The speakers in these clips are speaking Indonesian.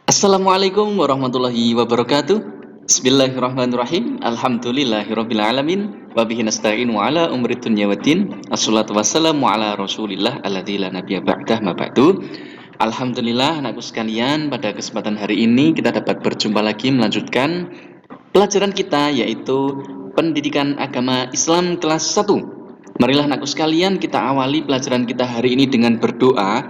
Assalamualaikum warahmatullahi wabarakatuh. Bismillahirrahmanirrahim. Alhamdulillahirabbil alamin wa bihi nasta'in wa ala umri dunya waddin. Assalatu wassalamu ala Rasulillah alladzi la nabiyya ba'dah ma ba'du. Alhamdulillah anakku sekalian, pada kesempatan hari ini kita dapat berjumpa lagi melanjutkan pelajaran kita yaitu Pendidikan Agama Islam kelas 1. Marilah anakku sekalian kita awali pelajaran kita hari ini dengan berdoa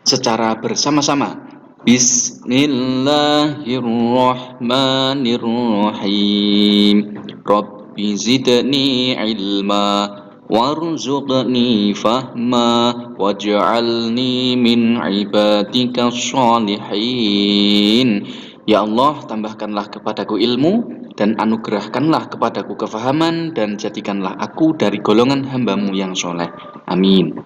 secara bersama-sama. Bismillahirrahmanirrahim. Rabbi zidni ilma warzuqni fahma waj'alni min ibadika sholihin. Ya Allah, tambahkanlah kepadaku ilmu dan anugerahkanlah kepadaku kefahaman dan jadikanlah aku dari golongan hamba-Mu yang soleh. Amin.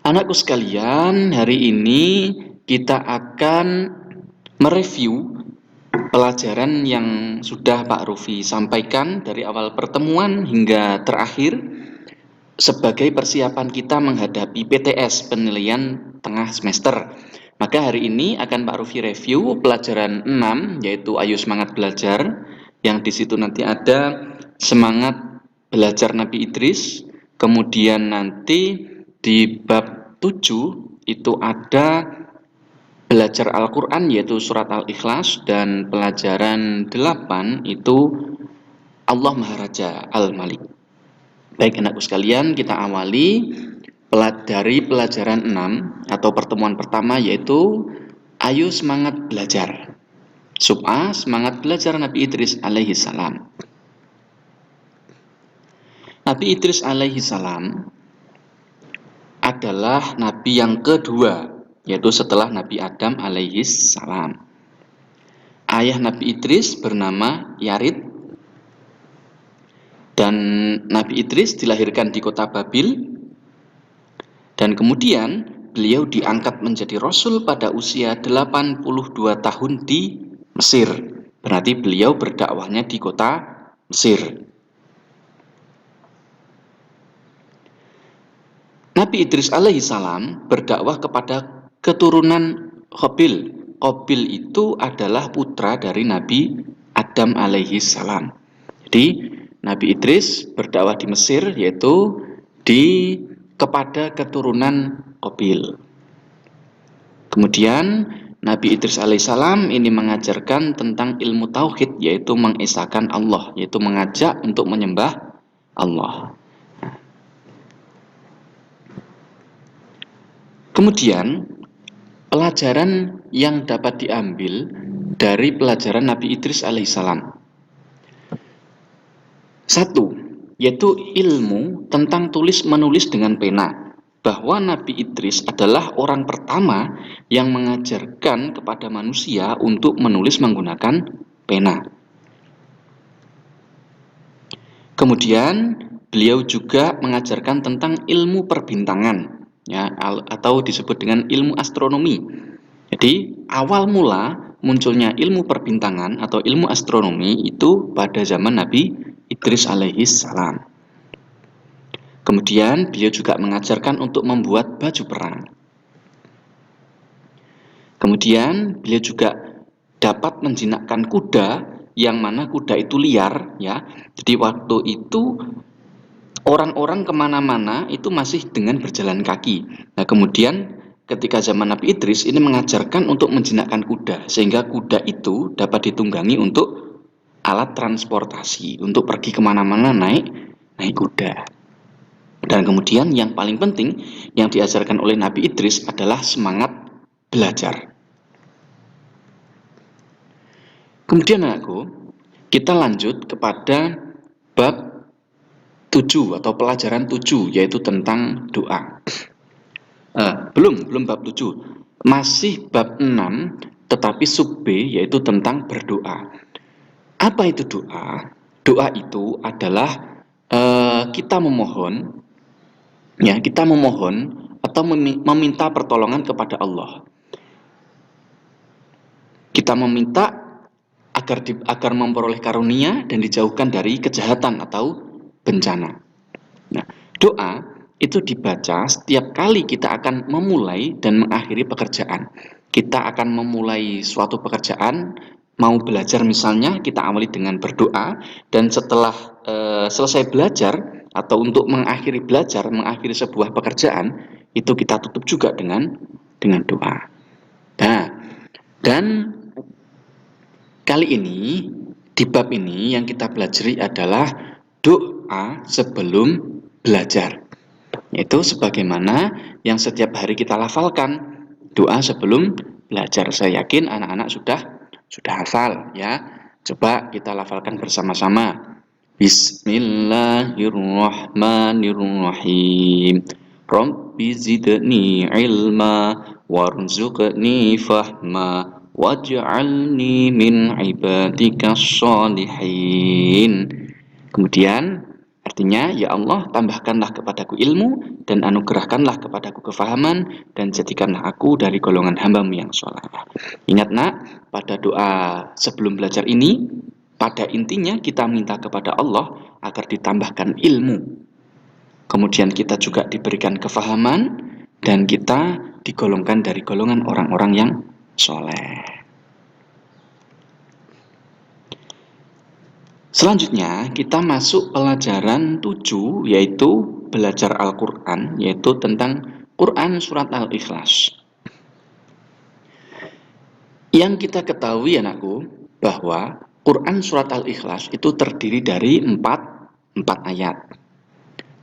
Anakku sekalian, hari ini kita akan mereview pelajaran yang sudah Pak Rufi sampaikan dari awal pertemuan hingga terakhir sebagai persiapan kita menghadapi PTS, penilaian tengah semester. Maka hari ini akan Pak Rufi review pelajaran 6 yaitu Ayo Semangat Belajar, yang di situ nanti ada semangat belajar Nabi Idris. Kemudian nanti di bab 7 itu ada belajar Al-Quran yaitu surat Al-Ikhlas, dan pelajaran 8 itu Allah Maharaja Al-Malik. Baik anakku sekalian, kita awali dari pelajaran 6 atau pertemuan pertama yaitu Ayo Semangat Belajar. Sub A, semangat belajar Nabi Idris alaihi salam. Nabi Idris alaihi salam adalah nabi yang kedua, yaitu setelah Nabi Adam alaihi salam. Ayah Nabi Idris bernama Yarid, dan Nabi Idris dilahirkan di kota Babil, dan kemudian beliau diangkat menjadi Rasul pada usia 82 tahun di Mesir. Berarti beliau berdakwahnya di kota Mesir. Nabi Idris alaihi salam berdakwah kepada keturunan Qabil. Qabil itu adalah putra dari Nabi Adam alaihi salam. Jadi Nabi Idris berdakwah di Mesir yaitu kepada keturunan Qabil. Kemudian Nabi Idris alaihissalam ini mengajarkan tentang ilmu tauhid, yaitu mengesahkan Allah, yaitu mengajak untuk menyembah Allah. Kemudian pelajaran yang dapat diambil dari pelajaran Nabi Idris alaihissalam. 1. Yaitu ilmu tentang tulis menulis dengan pena. Bahwa Nabi Idris adalah orang pertama yang mengajarkan kepada manusia untuk menulis menggunakan pena. Kemudian beliau juga mengajarkan tentang ilmu perbintangan, ya, atau disebut dengan ilmu astronomi. Jadi awal mula munculnya ilmu perbintangan atau ilmu astronomi itu pada zaman Nabi Idris alaihi salam. Kemudian beliau juga mengajarkan untuk membuat baju perang. Kemudian beliau juga dapat menjinakkan kuda, yang mana kuda itu liar, ya. Jadi waktu itu orang-orang kemana-mana itu masih dengan berjalan kaki. Nah kemudian ketika zaman Nabi Idris ini mengajarkan untuk menjinakkan kuda, sehingga kuda itu dapat ditunggangi untuk alat transportasi, untuk pergi kemana-mana naik kuda. Dan kemudian yang paling penting yang diajarkan oleh Nabi Idris adalah semangat belajar. Kemudian anakku, kita lanjut kepada bab 7 atau pelajaran 7, yaitu tentang doa. Belum bab 7, masih bab 6, tetapi sub B, yaitu tentang berdoa. Apa itu doa? Doa itu adalah kita memohon, ya, kita memohon atau meminta pertolongan kepada Allah. Kita meminta agar memperoleh karunia dan dijauhkan dari kejahatan atau bencana. Nah, doa itu dibaca setiap kali kita akan memulai dan mengakhiri pekerjaan. Kita akan memulai suatu pekerjaan, mau belajar misalnya, kita awali dengan berdoa, dan setelah selesai belajar atau untuk mengakhiri belajar, mengakhiri sebuah pekerjaan, itu kita tutup juga dengan doa. Nah, dan kali ini di bab ini yang kita pelajari adalah doa sebelum belajar. Itu sebagaimana yang setiap hari kita lafalkan, doa sebelum belajar. Saya yakin anak-anak sudah hafal ya. Coba kita lafalkan bersama-sama. Bismillahirrahmanirrahim. Rabbi zidni ilma warzuqni fahma waj'alni min ibadikas sholihin. Kemudian artinya, ya Allah, tambahkanlah kepadaku ilmu dan anugerahkanlah kepadaku kefahaman dan jadikanlah aku dari golongan hamba-Mu yang soleh. Ingat nak, pada doa sebelum belajar ini, pada intinya kita minta kepada Allah agar ditambahkan ilmu. Kemudian kita juga diberikan kefahaman dan kita digolongkan dari golongan orang-orang yang soleh. Selanjutnya kita masuk pelajaran 7, yaitu belajar Al-Quran, yaitu tentang Quran Surat Al-Ikhlas. Yang kita ketahui anakku, bahwa Quran Surat Al-Ikhlas itu terdiri dari 4 ayat.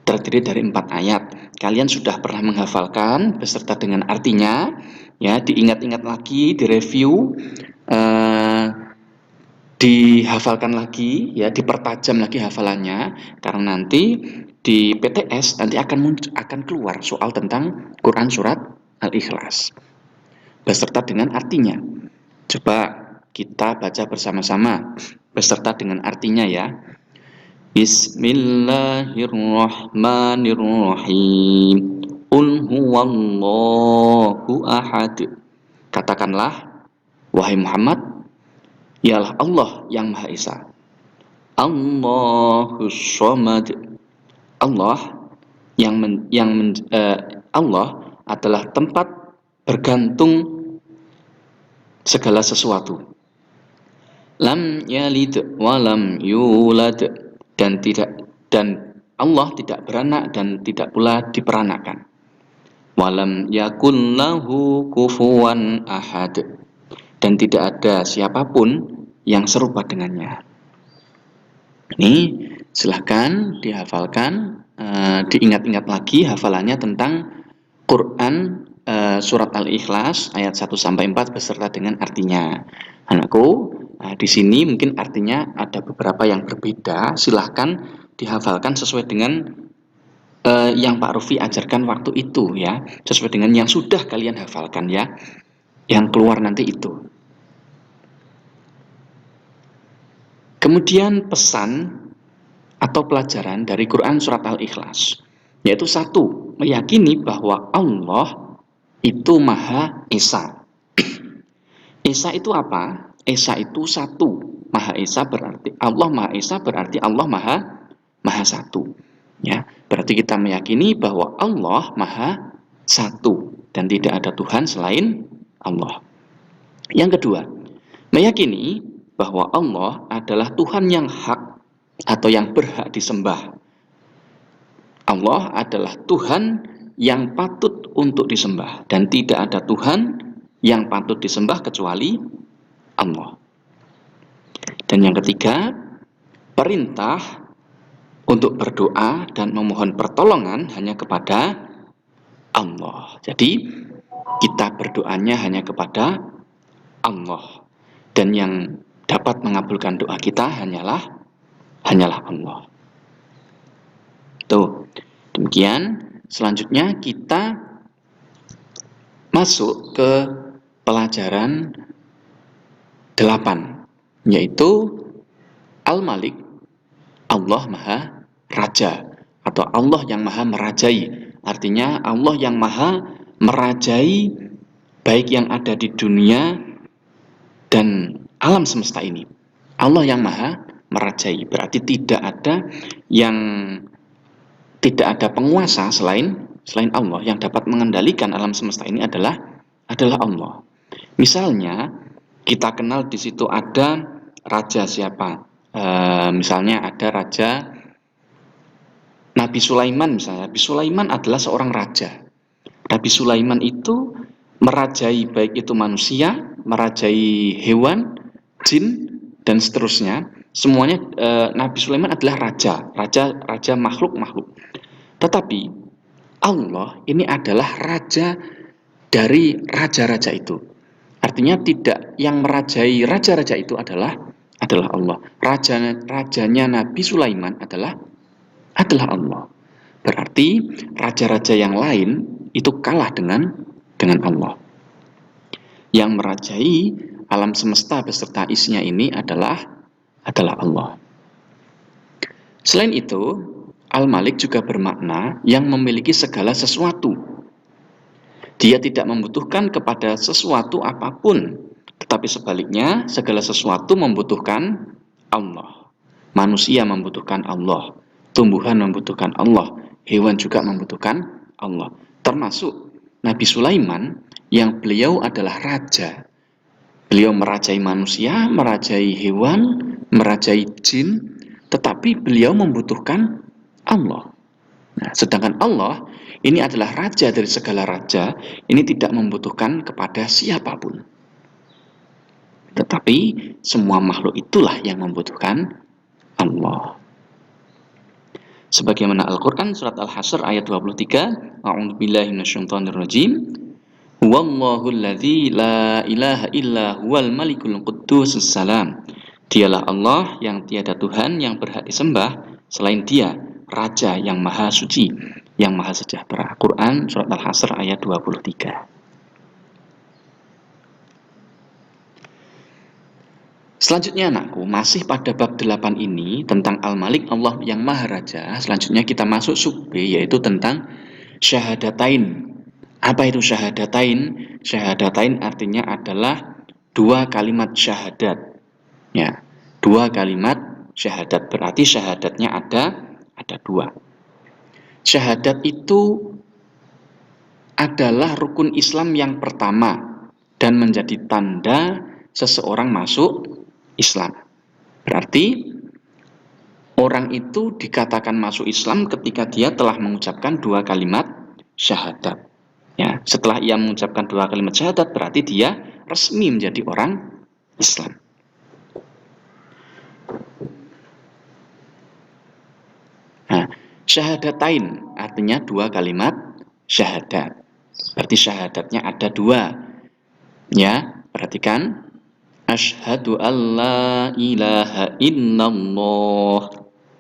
Terdiri dari 4 ayat. Kalian sudah pernah menghafalkan beserta dengan artinya, ya, diingat-ingat lagi, direview, dihafalkan lagi, ya, dipertajam lagi hafalannya, karena nanti di PTS nanti akan keluar soal tentang Quran Surat Al-Ikhlas beserta dengan artinya. Coba kita baca bersama-sama beserta dengan artinya ya. Bismillahirrahmanirrahim. Qul huwallahu ahad. Katakanlah, wahai Muhammad, ialah Allah yang Maha Esa. Allahus Shomad. Allah Allah adalah tempat bergantung segala sesuatu. Lam yalid wa lam yulad, dan Allah tidak beranak dan tidak pula diperanakkan. Walam yakun lahu kufuwan ahad, dan tidak ada siapapun yang serupa dengannya. Ini silahkan dihafalkan, diingat-ingat lagi hafalannya tentang Quran Surat Al-Ikhlas ayat 1-4 beserta dengan artinya. Anakku, di sini mungkin artinya ada beberapa yang berbeda. Silahkan dihafalkan sesuai dengan yang Pak Rufi ajarkan waktu itu ya, sesuai dengan yang sudah kalian hafalkan ya, yang keluar nanti itu. Kemudian pesan atau pelajaran dari Quran Surat Al-Ikhlas, yaitu 1, meyakini bahwa Allah itu Maha Esa. Esa itu apa? Esa itu 1. Maha Esa berarti Allah Maha Esa, berarti Allah Maha 1. Ya, berarti kita meyakini bahwa Allah Maha 1 dan tidak ada Tuhan selain Allah. Yang kedua, meyakini bahwa Allah adalah Tuhan yang hak atau yang berhak disembah. Allah adalah Tuhan yang patut untuk disembah dan tidak ada Tuhan yang patut disembah kecuali Allah. Dan yang ketiga, perintah untuk berdoa dan memohon pertolongan hanya kepada Allah. Jadi kita berdoanya hanya kepada Allah, dan yang dapat mengabulkan doa kita hanyalah Allah. Tuh, demikian. Selanjutnya kita masuk ke pelajaran 8, yaitu Al-Malik, Allah Maha Raja, atau Allah yang Maha Merajai. Artinya Allah yang Maha merajai baik yang ada di dunia dan alam semesta ini. Allah yang Maha merajai, berarti tidak ada yang tidak ada penguasa selain Allah. Yang dapat mengendalikan alam semesta ini adalah Allah. Misalnya kita kenal di situ ada raja siapa? Misalnya ada raja Nabi Sulaiman misalnya. Nabi Sulaiman adalah seorang raja. Nabi Sulaiman itu merajai baik itu manusia, merajai hewan, jin, dan seterusnya. Semuanya Nabi Sulaiman adalah raja makhluk-makhluk. Tetapi Allah ini adalah raja dari raja-raja itu. Artinya tidak yang merajai raja-raja itu adalah Allah. Rajanya Nabi Sulaiman adalah Allah. Berarti raja-raja yang lain itu kalah dengan Allah. Yang merajai alam semesta beserta isinya ini adalah Allah. Selain itu, Al-Malik juga bermakna yang memiliki segala sesuatu. Dia tidak membutuhkan kepada sesuatu apapun, tetapi sebaliknya segala sesuatu membutuhkan Allah. Manusia membutuhkan Allah, tumbuhan membutuhkan Allah, hewan juga membutuhkan Allah. Termasuk Nabi Sulaiman yang beliau adalah raja. Beliau merajai manusia, merajai hewan, merajai jin, tetapi beliau membutuhkan Allah. Nah, sedangkan Allah ini adalah raja dari segala raja, ini tidak membutuhkan kepada siapapun. Tetapi semua makhluk itulah yang membutuhkan Allah. Sebagaimana Al-Quran surat Al-Hasr ayat 23, A'udzubillahi minasyaitonirrajim. Huwallahu alladzi la ilaha illa huwal malikul quddusus salam. Dialah Allah yang tiada Tuhan yang berhak disembah selain Dia, Raja yang maha suci, yang maha sejahtera. Quran surat Al-Hasr ayat 23. Selanjutnya anakku, masih pada bab 8 ini tentang Al-Malik, Allah yang Maha Raja. Selanjutnya kita masuk sub B, yaitu tentang syahadatain. Apa itu syahadatain? Syahadatain artinya adalah dua kalimat syahadat. Ya, dua kalimat syahadat, berarti syahadatnya ada dua. Syahadat itu adalah rukun Islam yang pertama dan menjadi tanda seseorang masuk Islam. Berarti orang itu dikatakan masuk Islam ketika dia telah mengucapkan dua kalimat syahadat. Ya, setelah ia mengucapkan dua kalimat syahadat berarti dia resmi menjadi orang Islam. Nah, syahadatain artinya dua kalimat syahadat. Berarti syahadatnya ada dua. Ya, perhatikan. Asyhadu alla ilaha illallah.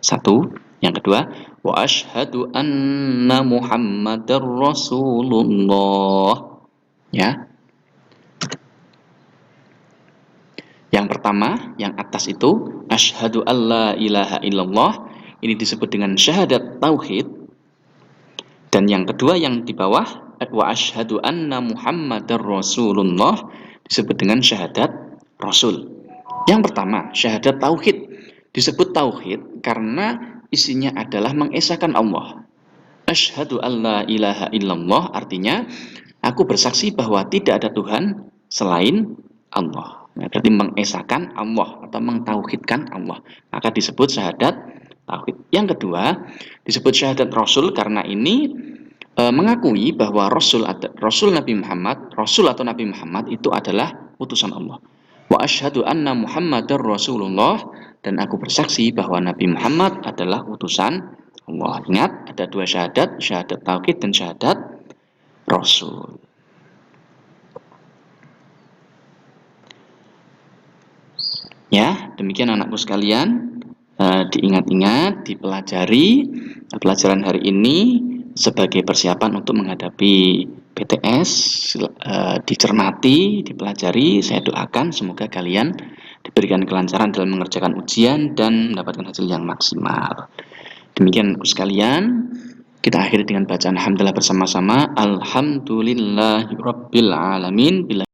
Satu. Yang kedua, wa asyhadu anna Muhammadar Rasulullah. Ya. Yang pertama, yang atas itu asyhadu alla ilaha illallah, ini disebut dengan syahadat tauhid. Dan yang kedua yang di bawah wa asyhadu anna Muhammadar Rasulullah disebut dengan syahadat Rasul. Yang pertama, syahadat tauhid. Disebut tauhid karena isinya adalah mengesahkan Allah. Asyhadu alla ilaha illallah artinya aku bersaksi bahwa tidak ada Tuhan selain Allah. Nah, berarti mengesahkan Allah atau mentauhidkan Allah. Maka disebut syahadat tauhid. Yang kedua, disebut syahadat Rasul karena ini mengakui bahwa Rasul Nabi Muhammad, Rasul atau Nabi Muhammad itu adalah utusan Allah. Wa asyhadu anna Muhammadar Rasulullah, dan aku bersaksi bahwa Nabi Muhammad adalah utusan Allah. Ingat, ada dua syahadat, syahadat tauhid dan syahadat Rasul. Ya, demikian anakku sekalian, diingat-ingat, dipelajari pelajaran hari ini sebagai persiapan untuk menghadapi PTS, dicermati, dipelajari. Saya doakan semoga kalian diberikan kelancaran dalam mengerjakan ujian dan mendapatkan hasil yang maksimal. Demikian anakku sekalian, kita akhiri dengan bacaan alhamdulillah bersama-sama. Alhamdulillahirabbil alamin.